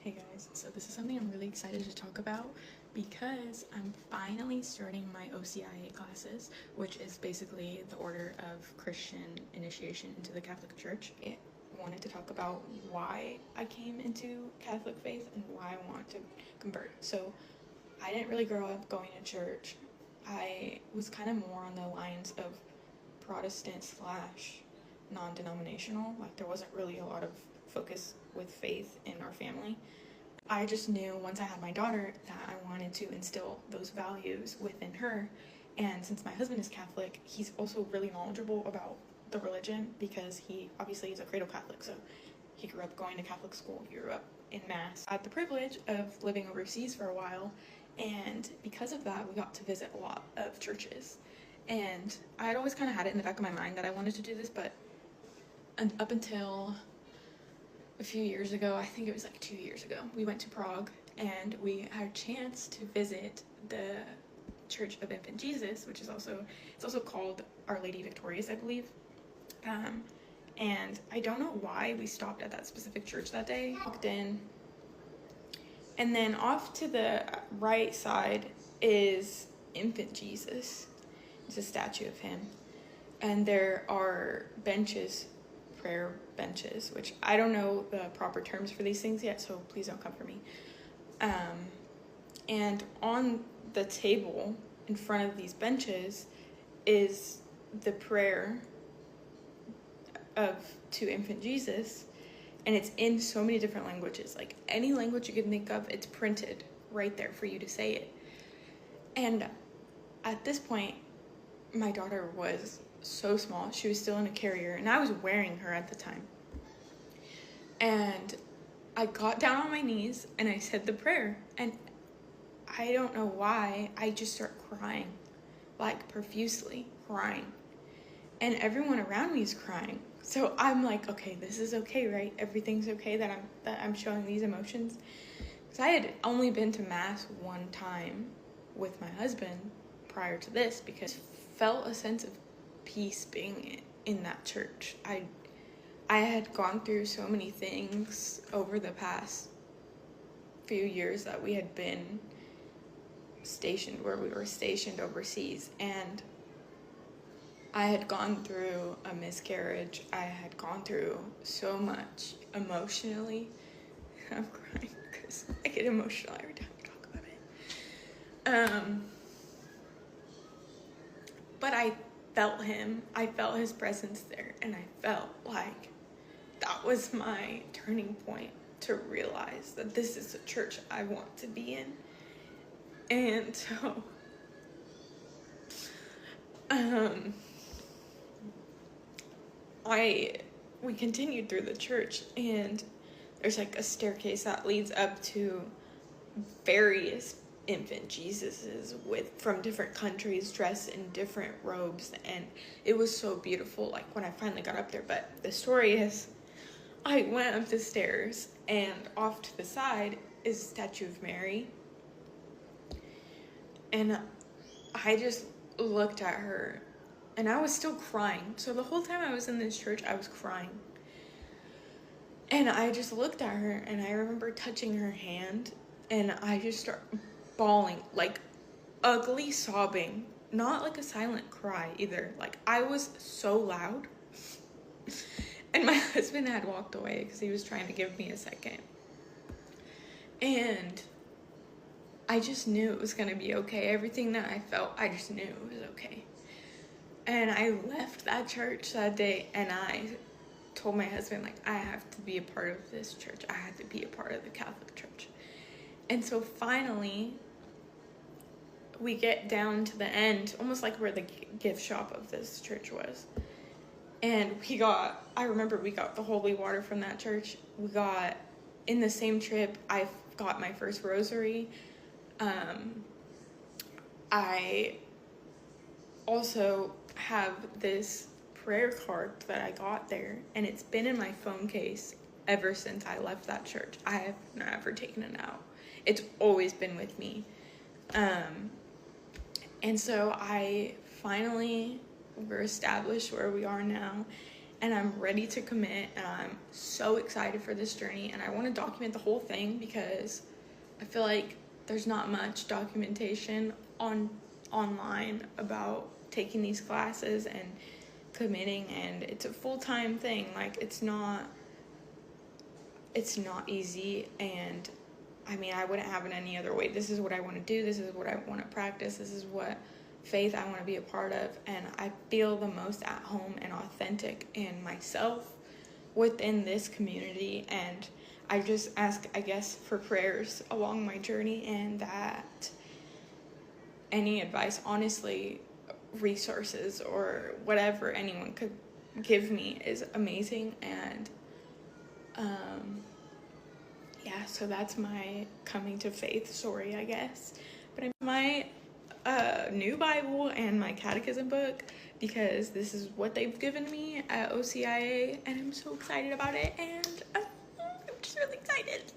Hey guys, so this is something I'm really excited to talk about because I'm finally starting my OCIA classes, which is basically the Order of Christian Initiation into the Catholic Church. I wanted to talk about why I came into Catholic faith and why I want to convert. So I didn't really grow up going to church. I was kind of more on the lines of Protestant slash non-denominational. Like there wasn't really a lot of focus with faith in our family. I just knew once I had my daughter that I wanted to instill those values within her. And since my husband is Catholic, he's also really knowledgeable about the religion because he obviously is a cradle Catholic. So he grew up going to Catholic school, he grew up in Mass. I had the privilege of living overseas for a while, and because of that, we got to visit a lot of churches. And I had always kind of had it in the back of my mind that I wanted to do this, but up until a few years ago, I think it was like 2 years ago, we went to Prague and we had a chance to visit the Church of Infant Jesus, which is also called Our Lady Victorious, I believe. And I don't know why we stopped at that specific church that day. Walked in, and then off to the right side is Infant Jesus. It's a statue of him, and there are benches, prayer benches, which I don't know the proper terms for these things yet, so please don't come for me. And on the table in front of these benches is the prayer to Infant Jesus, and it's in so many different languages. Like any language you can think of, it's printed right there for you to say it. And at this point, my daughter was so small. She was still in a carrier, and I was wearing her at the time. And I got down on my knees and I said the prayer, and I don't know why, I just start crying, like profusely crying, and everyone around me is crying. So I'm like, okay, this is okay, right? Everything's okay that I'm showing these emotions. Because I had only been to Mass one time with my husband prior to this, because I felt a sense of peace being in that church. I had gone through so many things over the past few years that we had been stationed where we were stationed overseas, and I had gone through a miscarriage. I had gone through so much emotionally. I'm crying because I get emotional every time I talk about it. But I felt him. I felt his presence there, and I felt like that was my turning point to realize that this is the church I want to be in. And so, we continued through the church, and there's like a staircase that leads up to various infant Jesuses from different countries dressed in different robes, and it was so beautiful, like when I finally got up there. But the story is, I went up the stairs, and off to the side is a statue of Mary, and I just looked at her, and I was still crying. So the whole time I was in this church, I was crying. And I just looked at her, and I remember touching her hand, and I just started bawling, like ugly sobbing, not like a silent cry either. Like I was so loud. And my husband had walked away because he was trying to give me a second. And I just knew it was going to be okay. Everything that I felt, I just knew it was okay. And I left that church that day, and I told my husband, like, I have to be a part of this church. I have to be a part of the Catholic Church. And so finally, we get down to the end, almost like where the gift shop of this church was. And I remember we got the holy water from that church. We got, in the same trip, I got my first rosary. I also have this prayer card that I got there, and it's been in my phone case ever since I left that church. I have never taken it out. It's always been with me. And so I finally were established where we are now, and I'm ready to commit, and I'm so excited for this journey, and I want to document the whole thing because I feel like there's not much documentation online about taking these classes and committing, and it's a full-time thing. Like, it's not easy, and I mean, I wouldn't have it any other way. This is what I want to do. This is what I want to practice. This is what faith I want to be a part of, and I feel the most at home and authentic in myself within this community. And I just ask, I guess, for prayers along my journey, and that any advice, honestly, resources or whatever anyone could give me is amazing. And yeah, so that's my coming to faith story, I guess. But my new Bible and my catechism book, because this is what they've given me at OCIA, and I'm so excited about it, and I'm just really excited.